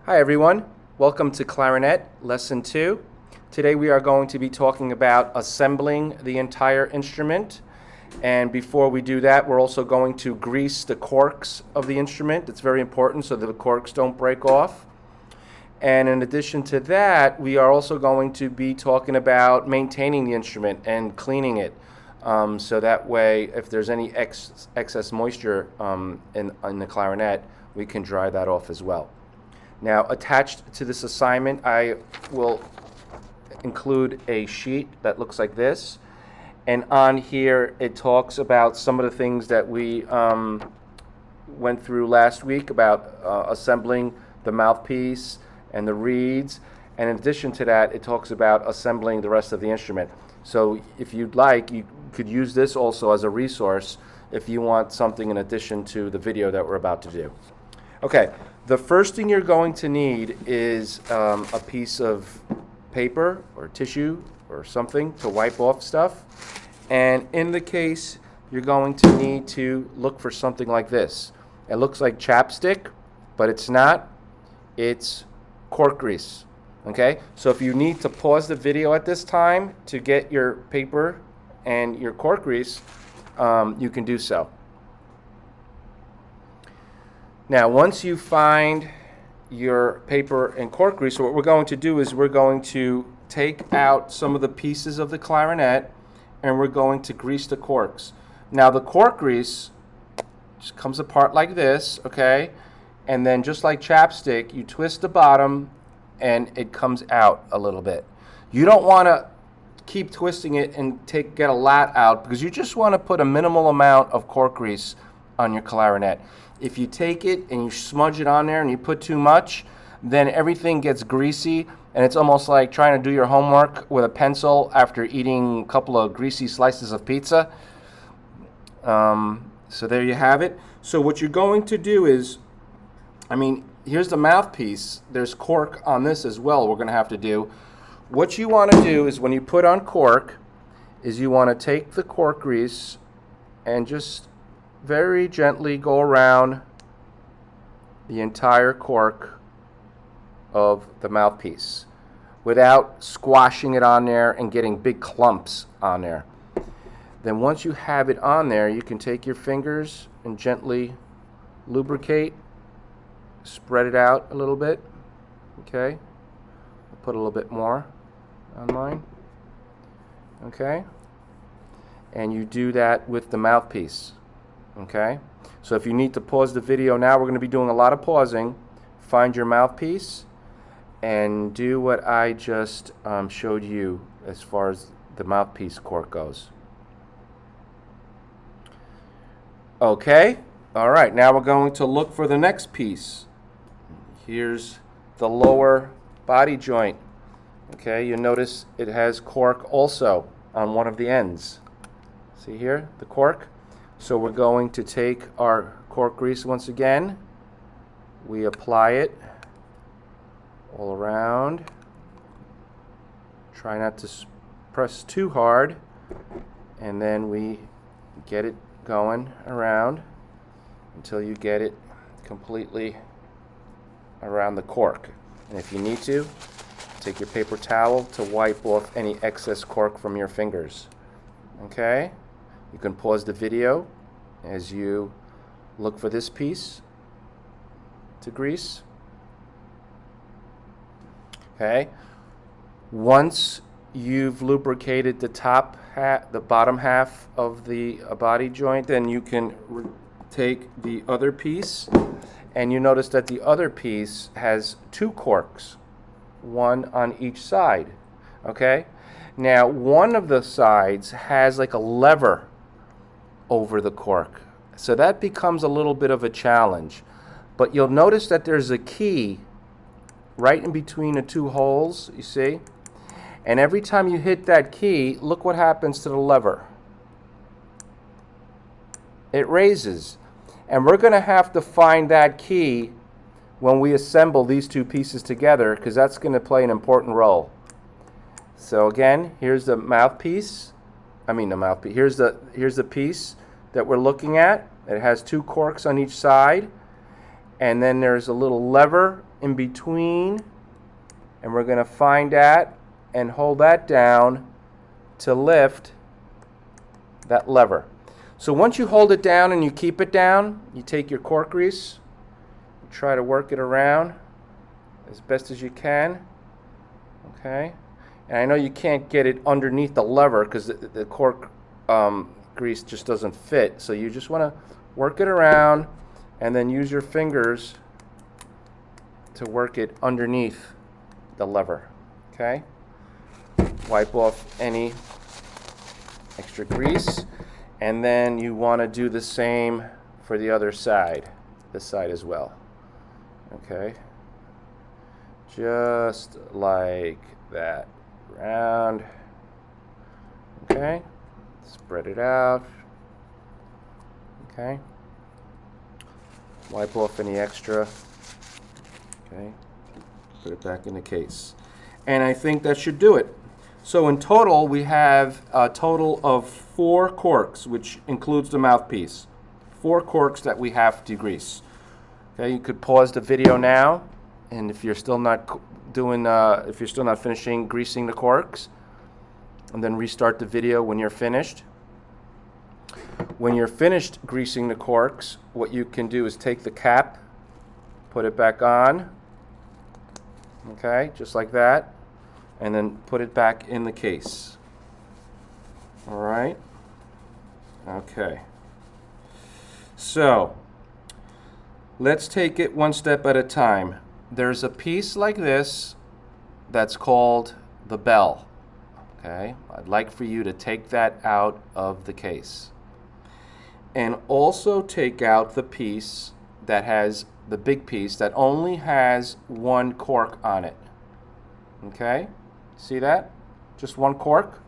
Hi everyone, welcome to Clarinet Lesson 2. Today we are going to be talking about assembling the entire instrument. And before we do that, we're also going to grease the corks of the instrument. It's very important so that the corks don't break off. And in addition to that, we are also going to be talking about maintaining the instrument and cleaning it. So that way, if there's any excess moisture in the clarinet, we can dry that off as well. Now, attached to this assignment, I will include a sheet that looks like this. And on here, it talks about some of the things that we went through last week about assembling the mouthpiece and the reeds. And in addition to that, it talks about assembling the rest of the instrument. So if you'd like, you could use this also as a resource if you want something in addition to the video that we're about to do. Okay, the first thing you're going to need is a piece of paper or tissue or something to wipe off stuff. And in the case, you're going to need to look for something like this. It looks like chapstick, but it's not. It's cork grease. Okay, so if you need to pause the video at this time to get your paper and your cork grease, you can do so. Now, once you find your paper and cork grease, what we're going to do is we're going to take out some of the pieces of the clarinet and we're going to grease the corks. Now, the cork grease just comes apart like this, okay? And then just like chapstick, you twist the bottom and it comes out a little bit. You don't want to keep twisting it and get a lot out because you just want to put a minimal amount of cork grease on your clarinet. If you take it and you smudge it on there and you put too much, then everything gets greasy and it's almost like trying to do your homework with a pencil after eating a couple of greasy slices of pizza. So there you have it. So what you're going to do is, here's the mouthpiece. There's cork on this as well we're going to have to do. What you want to do is when you put on cork is you want to take the cork grease and just very gently go around the entire cork of the mouthpiece without squashing it on there and getting big clumps on there. Then once you have it on there, you can take your fingers and gently lubricate, spread it out a little bit. Okay, I'll put a little bit more on mine. Okay, and you do that with the mouthpiece. Okay, so if you need to pause the video now, we're going to be doing a lot of pausing. Find your mouthpiece and do what I just showed you as far as the mouthpiece cork goes. Okay, all right, now we're going to look for the next piece. Here's the lower body joint. Okay, you notice it has cork also on one of the ends. See here, the cork? So we're going to take our cork grease once again. We apply it all around. Try not to press too hard. And then we get it going around until you get it completely around the cork. And if you need to, take your paper towel to wipe off any excess cork from your fingers. Okay? You can pause the video as you look for this piece to grease. Okay. Once you've lubricated the the bottom half of the body joint, then you can take the other piece, and you notice that the other piece has two corks, one on each side. Okay. Now, one of the sides has like a lever over the cork. So that becomes a little bit of a challenge. But you'll notice that there's a key right in between the two holes, you see? And every time you hit that key, look what happens to the lever. It raises. And we're going to have to find that key when we assemble these two pieces together because that's going to play an important role. So again, here's the mouthpiece. Here's the piece that we're looking at. It has two corks on each side, and then there's a little lever in between, and we're going to find that and hold that down to lift that lever. So once you hold it down and you keep it down, you take your cork grease, you try to work it around as best as you can. Okay, and I know you can't get it underneath the lever because the cork grease just doesn't fit, so you just want to work it around and then use your fingers to work it underneath the lever. Okay, wipe off any extra grease, and then you want to do the same for the other side, this side as well. Okay, just like that, round. Okay, spread it out. Okay, wipe off any extra. Okay, put it back in the case, and I think that should do it. So in total, we have a total of 4 corks, which includes the mouthpiece. 4 corks that we have to grease. Okay, you could pause the video now, and if you're still not finishing greasing the corks, and then restart the video when you're finished. When you're finished greasing the corks, what you can do is take the cap, put it back on, okay, just like that, and then put it back in the case. All right? Okay. So, let's take it one step at a time. There's a piece like this that's called the bell. Okay? I'd like for you to take that out of the case. And also take out the piece that has the big piece that only has 1 cork on it. Okay? See that? Just 1 cork.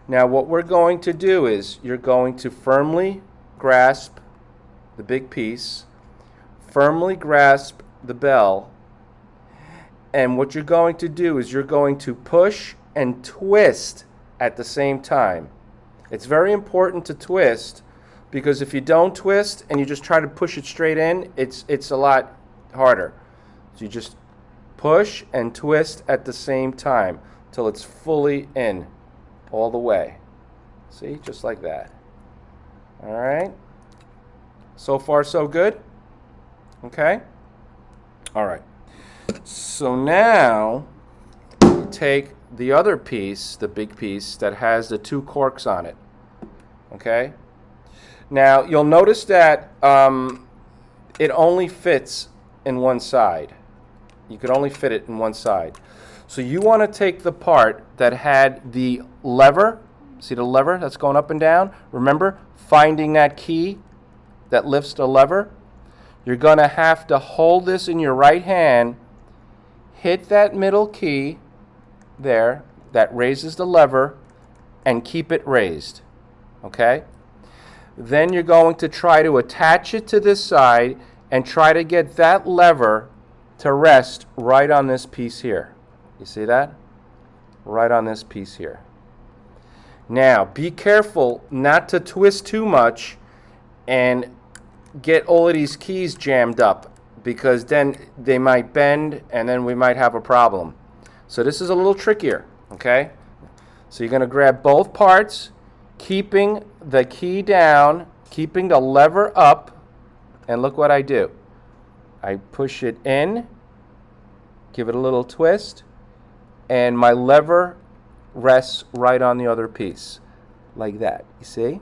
Now what we're going to do is you're going to firmly grasp the big piece, firmly grasp the bell, and what you're going to do is you're going to push and twist at the same time. It's very important to twist, because if you don't twist and you just try to push it straight in, it's a lot harder. So you just push and twist at the same time till it's fully in all the way. See, just like that. All right. So far, so good. Okay. All right. So now take the other piece, the big piece that has the 2 corks on it. Okay. Now you'll notice that it only fits in one side. You could only fit it in one side. So you want to take the part that had the lever. See the lever that's going up and down? Remember, finding that key that lifts the lever? You're going to have to hold this in your right hand, hit that middle key there that raises the lever, and keep it raised. Okay? Then you're going to try to attach it to this side and try to get that lever to rest right on this piece here. You see that? Right on this piece here. Now, be careful not to twist too much and get all of these keys jammed up, because then they might bend and then we might have a problem. So this is a little trickier, okay? So you're going to grab both parts, keeping the key down, keeping the lever up, and look what I do. I push it in, give it a little twist, and my lever rests right on the other piece, like that. You see?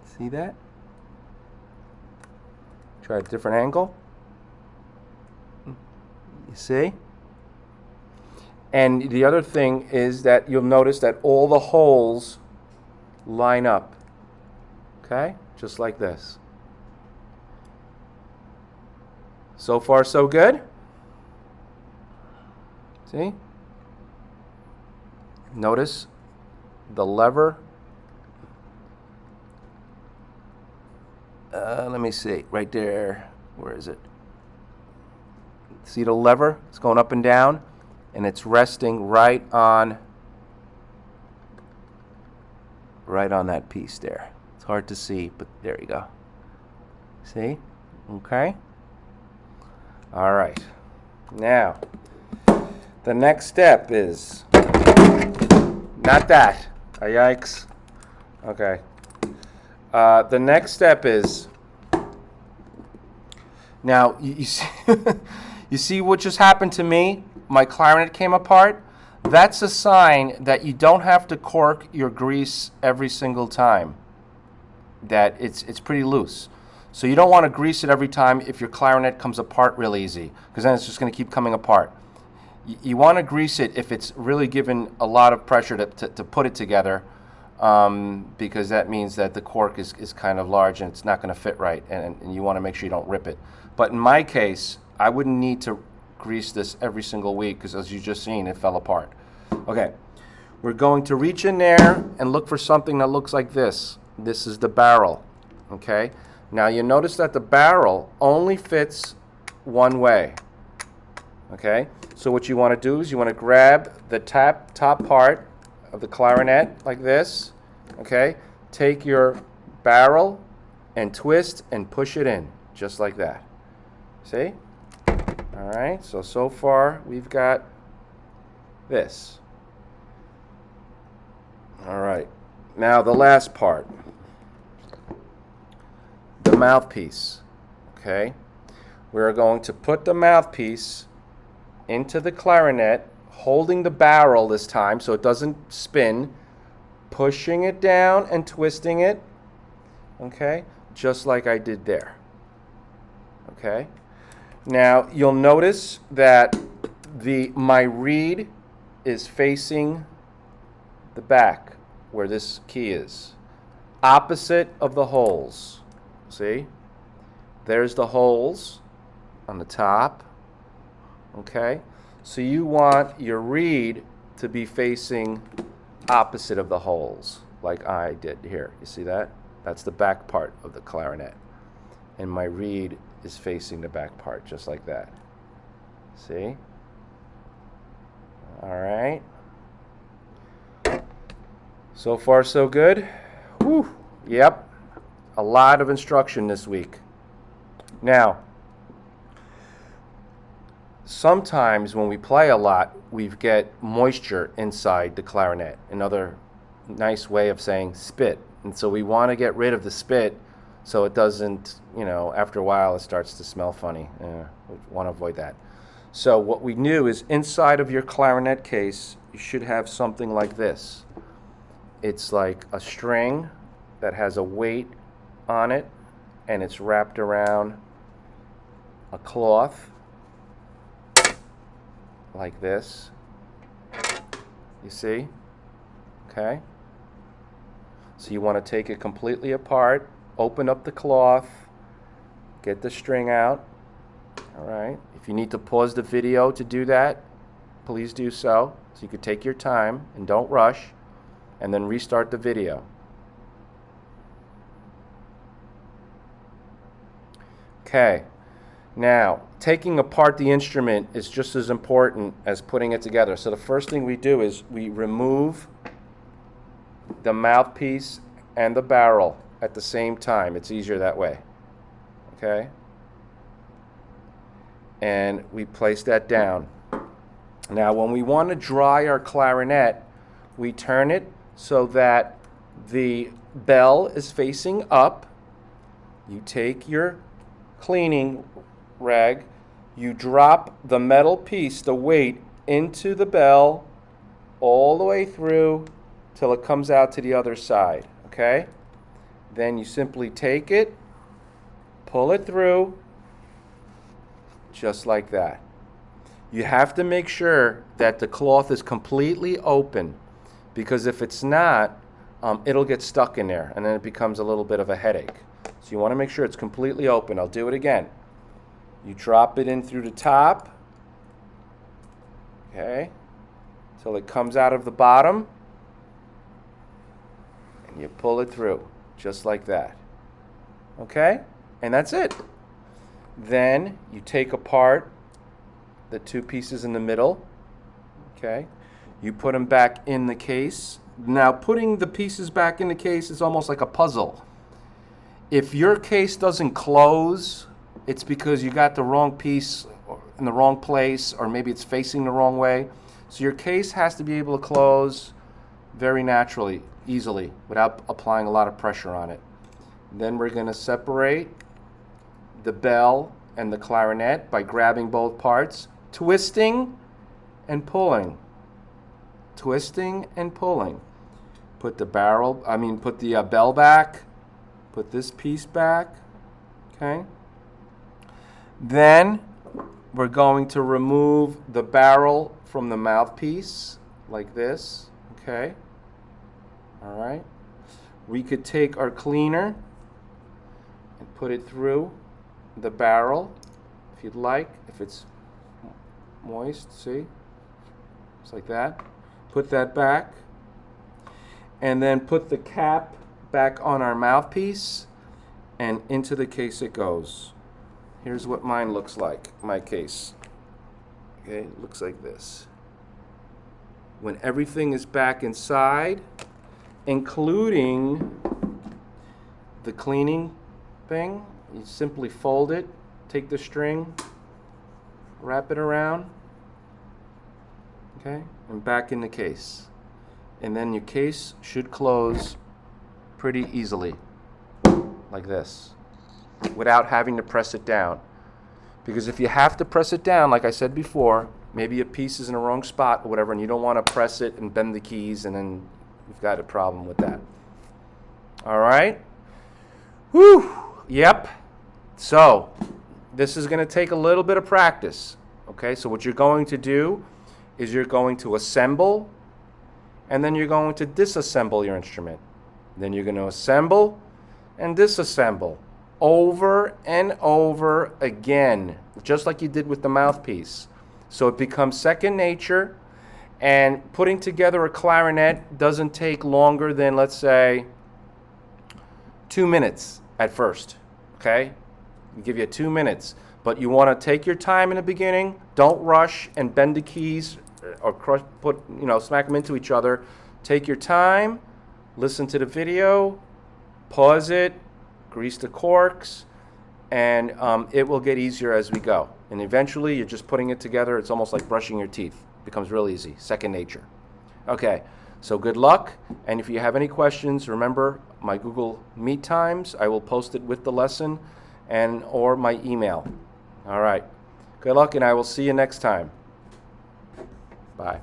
See that? Try a different angle. You see? And the other thing is that you'll notice that all the holes line up. Okay? Just like this. So far, so good? See? Notice the lever. Let me see. Right there. Where is it? See the lever? It's going up and down, and it's resting right on that piece there. It's hard to see, but there you go. See? Okay? All right. Now, the next step is not that. Yikes. Okay. The next step is now you see you see what just happened to me? My clarinet came apart. That's a sign that you don't have to cork your grease every single time. That it's pretty loose. So you don't want to grease it every time if your clarinet comes apart real easy, because then it's just going to keep coming apart. You want to grease it if it's really given a lot of pressure to put it together, because that means that the cork is kind of large and it's not going to fit right, and you want to make sure you don't rip it. But in my case, I wouldn't need to grease this every single week because, as you just seen, it fell apart. Okay, we're going to reach in there and look for something that looks like this. This is the barrel, okay? Now you notice that the barrel only fits one way, okay? So what you want to do is you want to grab the top part of the clarinet like this, okay? Take your barrel and twist and push it in, just like that. See? All right, so far we've got this. All right, now the last part, the mouthpiece, okay? We're going to put the mouthpiece into the clarinet, holding the barrel this time so it doesn't spin, pushing it down and twisting it, okay? Just like I did there, okay? Now you'll notice that my reed is facing the back where this key is, opposite of the holes. See? There's the holes on the top. Okay? So you want your reed to be facing opposite of the holes, like I did here. You see that? That's the back part of the clarinet. And my reed is facing the back part, just like that. See? All right. So far, so good. Whew. Yep. A lot of instruction this week. Now, sometimes when we play a lot, we get moisture inside the clarinet. Another nice way of saying spit. And so we want to get rid of the spit so it doesn't, after a while it starts to smell funny. We want to avoid that. So what we do is inside of your clarinet case, you should have something like this. It's like a string that has a weight on it, and it's wrapped around a cloth like this. You see? Okay? So you want to take it completely apart, open up the cloth, get the string out. All right? If you need to pause the video to do that, please do so you could take your time and don't rush, and then restart the video. Okay, now taking apart the instrument is just as important as putting it together. So the first thing we do is we remove the mouthpiece and the barrel at the same time. It's easier that way. Okay? And we place that down. Now when we want to dry our clarinet, we turn it so that the bell is facing up. You take your cleaning rag, you drop the metal piece, the weight, into the bell all the way through till it comes out to the other side, okay? Then you simply take it, pull it through, just like that. You have to make sure that the cloth is completely open, because if it's not, it'll get stuck in there and then it becomes a little bit of a headache. So you want to make sure it's completely open. I'll do it again. You drop it in through the top, okay, till it comes out of the bottom, and you pull it through, just like that. Okay? And that's it. Then you take apart the two pieces in the middle, okay? You put them back in the case. Now, putting the pieces back in the case is almost like a puzzle. If your case doesn't close, it's because you got the wrong piece in the wrong place, or maybe it's facing the wrong way. So your case has to be able to close very naturally, easily, without applying a lot of pressure on it. Then we're going to separate the bell and the clarinet by grabbing both parts, twisting and pulling. Twisting and pulling. Put the bell back, put this piece back, okay? Then we're going to remove the barrel from the mouthpiece, like this, okay? All right. We could take our cleaner and put it through the barrel, if you'd like, if it's moist, see? Just like that. Put that back, and then put the cap back on our mouthpiece, and into the case it goes. Here's what mine looks like, my case. Okay, it looks like this. When everything is back inside, including the cleaning thing, you simply fold it, take the string, wrap it around, okay, and back in the case. And then your case should close pretty easily, like this, without having to press it down. Because if you have to press it down, like I said before, maybe a piece is in the wrong spot or whatever, and you don't want to press it and bend the keys, and then you've got a problem with that. All right? Whew! Yep. So, this is going to take a little bit of practice. Okay, so what you're going to do is you're going to assemble, and then you're going to disassemble your instrument. Then you're going to assemble and disassemble over and over again, just like you did with the mouthpiece. So it becomes second nature, and putting together a clarinet doesn't take longer than, let's say, 2 minutes at first, okay? I'll give you 2 minutes, but you want to take your time in the beginning. Don't rush and bend the keys or smack them into each other. Take your time, listen to the video, pause it, grease the corks, and it will get easier as we go. And eventually, you're just putting it together. It's almost like brushing your teeth. It becomes real easy, second nature. Okay, so good luck. And if you have any questions, remember my Google Meet times. I will post it with the lesson or my email. All right, good luck, and I will see you next time. Bye.